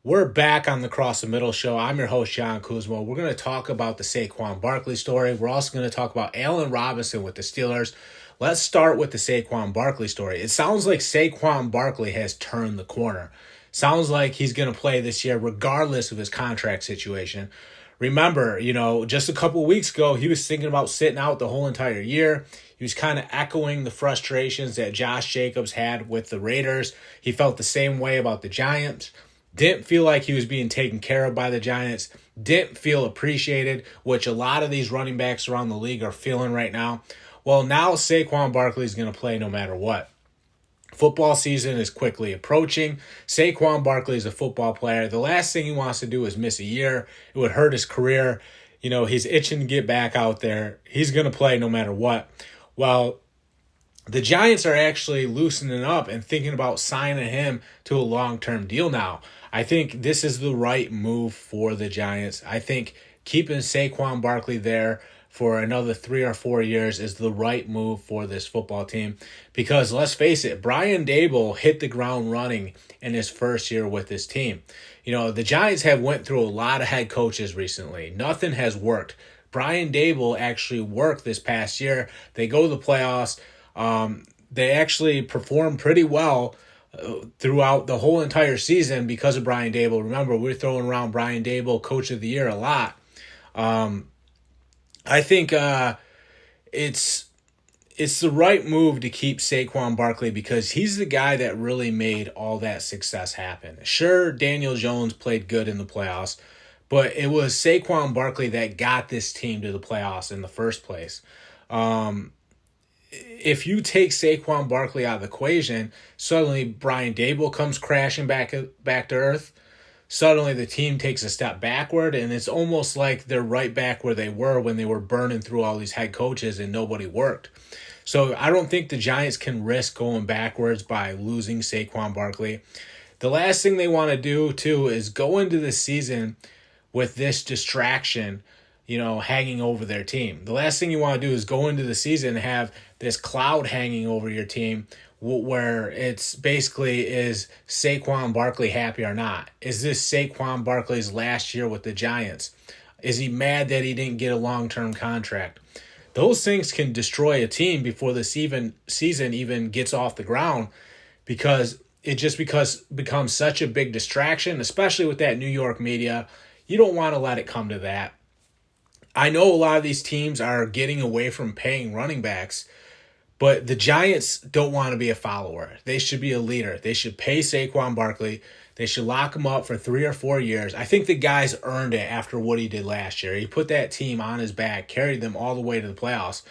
We're back on the Cross the Middle show. I'm your host, John Kuzmo. We're going to talk about the Saquon Barkley story. We're also going to talk about Allen Robinson with the Steelers. Let's start with the Saquon Barkley story. It sounds like Saquon Barkley has turned the corner. Sounds like he's going to play this year regardless of his contract situation. Remember, just a couple of weeks ago, he was thinking about sitting out the whole entire year. He was kind of echoing the frustrations that Josh Jacobs had with the Raiders. He felt the same way about the Giants. Didn't feel like he was being taken care of by the Giants. Didn't feel appreciated, which a lot of these running backs around the league are feeling right now. Well, now Saquon Barkley is going to play no matter what. Football season is quickly approaching. Saquon Barkley is a football player. The last thing he wants to do is miss a year. It would hurt his career. He's itching to get back out there. He's going to play no matter what. Well, the Giants are actually loosening up and thinking about signing him to a long-term deal now. I think this is the right move for the Giants. I think keeping Saquon Barkley there for another 3 or 4 years is the right move for this football team. Because let's face it, Brian Daboll hit the ground running in his first year with this team. The Giants have went through a lot of head coaches recently. Nothing has worked. Brian Daboll actually worked this past year. They go to the playoffs. They actually performed pretty well throughout the whole entire season because of Brian Daboll. Remember, we're throwing around Brian Daboll Coach of the Year a lot. I think it's the right move to keep Saquon Barkley because he's the guy that really made all that success happen. Sure, Daniel Jones played good in the playoffs, but it was Saquon Barkley that got this team to the playoffs in the first place. If you take Saquon Barkley out of the equation, suddenly Brian Daboll comes crashing back to earth. Suddenly the team takes a step backward, and it's almost like they're right back where they were when they were burning through all these head coaches and nobody worked. So I don't think the Giants can risk going backwards by losing Saquon Barkley. The last thing they want to do, too, is go into the season with this distraction hanging over their team. The last thing you want to do is go into the season and have this cloud hanging over your team where it's basically, is Saquon Barkley happy or not? Is this Saquon Barkley's last year with the Giants? Is he mad that he didn't get a long-term contract? Those things can destroy a team before the season even gets off the ground because it just becomes such a big distraction, especially with that New York media. You don't want to let it come to that. I know a lot of these teams are getting away from paying running backs, but the Giants don't want to be a follower. They should be a leader. They should pay Saquon Barkley. They should lock him up for 3 or 4 years. I think the guy's earned it after what he did last year. He put that team on his back, carried them all the way to the playoffs.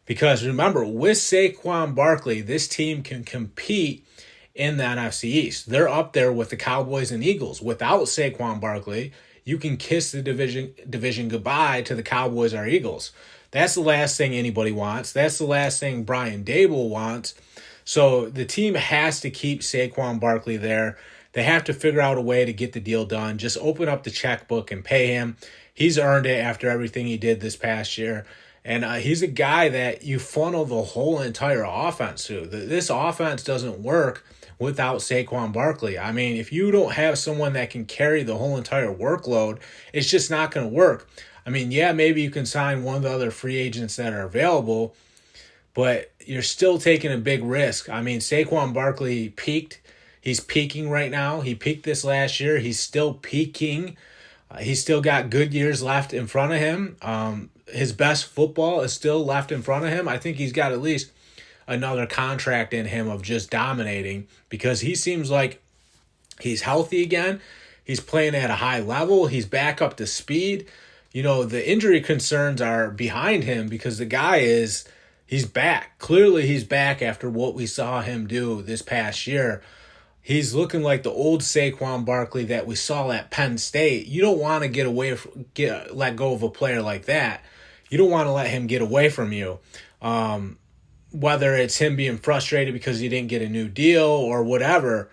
Because remember, with Saquon Barkley, this team can compete in the NFC East. They're up there with the Cowboys and Eagles. Without Saquon Barkley, you can kiss the division goodbye to the Cowboys or Eagles. That's the last thing anybody wants. That's the last thing Brian Daboll wants. So the team has to keep Saquon Barkley there. They have to figure out a way to get the deal done. Just open up the checkbook and pay him. He's earned it after everything he did this past year. And he's a guy that you funnel the whole entire offense to. This offense doesn't work without Saquon Barkley. I mean, if you don't have someone that can carry the whole entire workload, it's just not going to work. I mean, yeah, maybe you can sign one of the other free agents that are available, but you're still taking a big risk. I mean, Saquon Barkley peaked. He's peaking right now. He peaked this last year. He's still peaking. He's still got good years left in front of him. His best football is still left in front of him. I think he's got at least another contract in him of just dominating because he seems like he's healthy again. He's playing at a high level. He's back up to speed. The injury concerns are behind him because the guy he's back. Clearly he's back after what we saw him do this past year. He's looking like the old Saquon Barkley that we saw at Penn State. You don't want to let go of a player like that. You don't want to let him get away from you. Whether it's him being frustrated because he didn't get a new deal or whatever,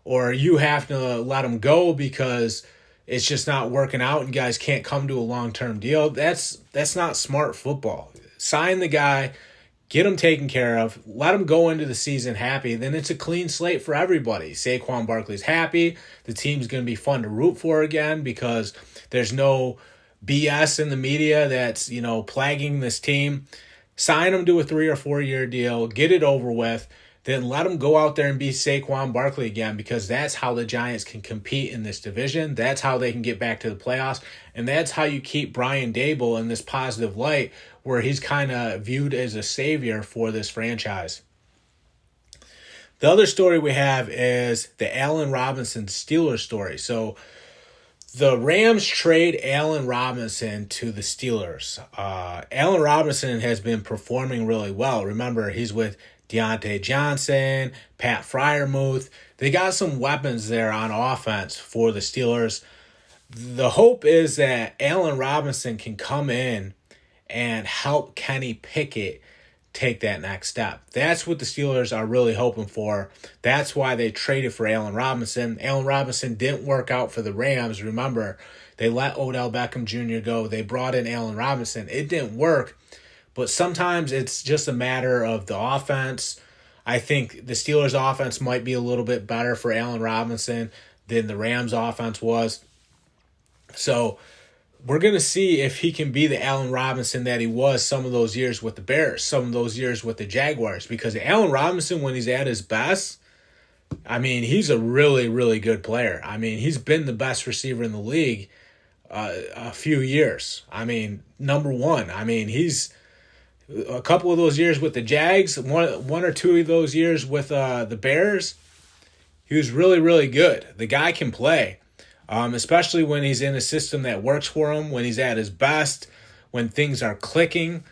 or you have to let him go because it's just not working out and guys can't come to a long-term deal. That's not smart football. Sign the guy, get them taken care of, let them go into the season happy, then it's a clean slate for everybody. Saquon Barkley's happy. The team's going to be fun to root for again because there's no BS in the media that's, plaguing this team. Sign him to a 3 or 4 year deal, get it over with, then let him go out there and be Saquon Barkley again, because that's how the Giants can compete in this division. That's how they can get back to the playoffs. And that's how you keep Brian Daboll in this positive light where he's kind of viewed as a savior for this franchise. The other story we have is the Allen Robinson Steelers story. So the Rams trade Allen Robinson to the Steelers. Allen Robinson has been performing really well. Remember, he's with Deontay Johnson, Pat Freiermuth. They got some weapons there on offense for the Steelers. The hope is that Allen Robinson can come in and help Kenny Pickett take that next step. That's what the Steelers are really hoping for. That's why they traded for Allen Robinson. Allen Robinson didn't work out for the Rams. Remember, they let Odell Beckham Jr. go. They brought in Allen Robinson. It didn't work. But sometimes it's just a matter of the offense. I think the Steelers' offense might be a little bit better for Allen Robinson than the Rams' offense was. So we're going to see if he can be the Allen Robinson that he was some of those years with the Bears, some of those years with the Jaguars. Because Allen Robinson, when he's at his best, he's a really, really good player. He's been the best receiver in the league a few years. Number one. He's a couple of those years with the Jags, one or two of those years with the Bears, he was really, really good. The guy can play, especially when he's in a system that works for him, when he's at his best, when things are clicking.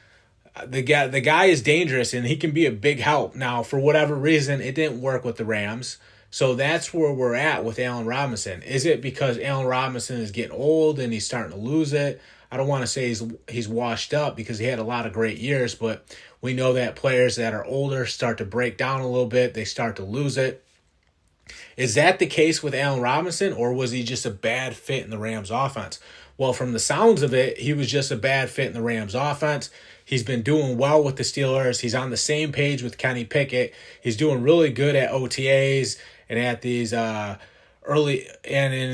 The guy is dangerous, and he can be a big help. Now, for whatever reason, it didn't work with the Rams, so that's where we're at with Allen Robinson. Is it because Allen Robinson is getting old and he's starting to lose it? I don't want to say he's washed up because he had a lot of great years, but we know that players that are older start to break down a little bit. They start to lose it. Is that the case with Allen Robinson, or was he just a bad fit in the Rams offense? Well, from the sounds of it, he was just a bad fit in the Rams offense. He's been doing well with the Steelers. He's on the same page with Kenny Pickett. He's doing really good at OTAs and at these in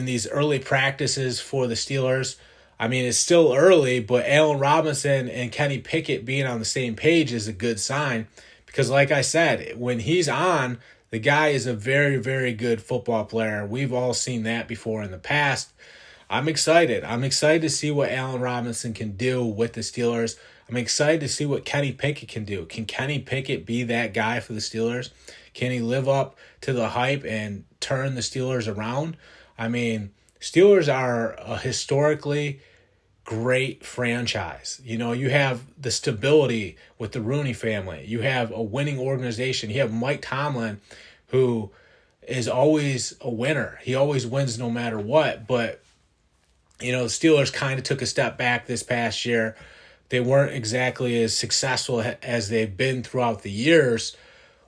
these early practices for the Steelers. It's still early, but Allen Robinson and Kenny Pickett being on the same page is a good sign because, like I said, when he's on, the guy is a very, very good football player. We've all seen that before in the past. I'm excited. I'm excited to see what Allen Robinson can do with the Steelers. I'm excited to see what Kenny Pickett can do. Can Kenny Pickett be that guy for the Steelers? Can he live up to the hype and turn the Steelers around? Steelers are a historically great franchise. You have the stability with the Rooney family. You have a winning organization. You have Mike Tomlin, who is always a winner. He always wins no matter what. But, the Steelers kind of took a step back this past year. They weren't exactly as successful as they've been throughout the years.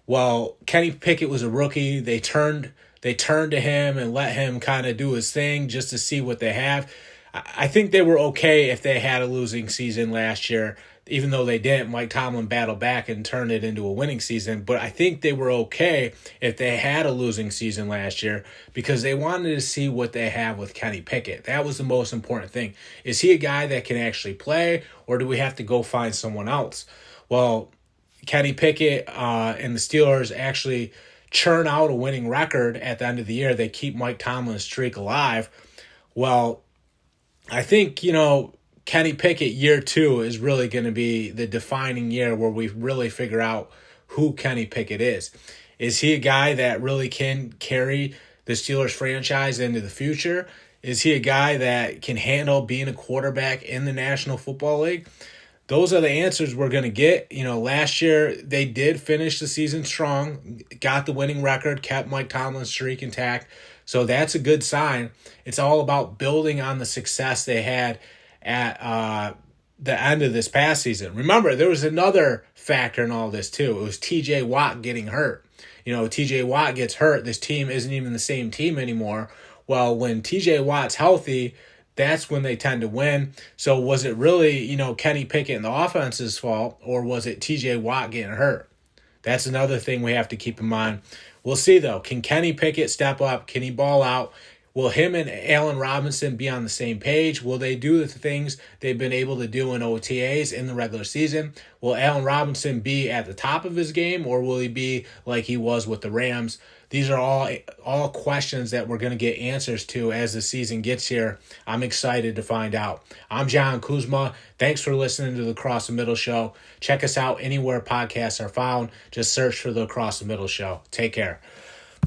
Well, Kenny Pickett was a rookie. They turned to him and let him kind of do his thing just to see what they have. I think they were okay if they had a losing season last year. Even though they didn't, Mike Tomlin battled back and turned it into a winning season. But I think they were okay if they had a losing season last year because they wanted to see what they have with Kenny Pickett. That was the most important thing. Is he a guy that can actually play, or do we have to go find someone else? Well, Kenny Pickett and the Steelers actually churn out a winning record at the end of the year. They keep Mike Tomlin's streak alive. Well, I think, Kenny Pickett year 2 is really going to be the defining year where we really figure out who Kenny Pickett is. Is he a guy that really can carry the Steelers franchise into the future? Is he a guy that can handle being a quarterback in the National Football League? Those are the answers we're going to get. Last year they did finish the season strong, got the winning record, kept Mike Tomlin's streak intact. So that's a good sign. It's all about building on the success they had at the end of this past season. Remember, there was another factor in all this too. It was TJ Watt getting hurt. TJ Watt gets hurt. This team isn't even the same team anymore. Well, when TJ Watt's healthy, that's when they tend to win. So was it really, Kenny Pickett and the offense's fault, or was it TJ Watt getting hurt? That's another thing we have to keep in mind. We'll see, though. Can Kenny Pickett step up? Can he ball out? Will him and Allen Robinson be on the same page? Will they do the things they've been able to do in OTAs in the regular season? Will Allen Robinson be at the top of his game, or will he be like he was with the Rams? These are all questions that we're going to get answers to as the season gets here. I'm excited to find out. I'm John Kuzma. Thanks for listening to the Across the Middle Show. Check us out anywhere podcasts are found. Just search for the Across the Middle Show. Take care.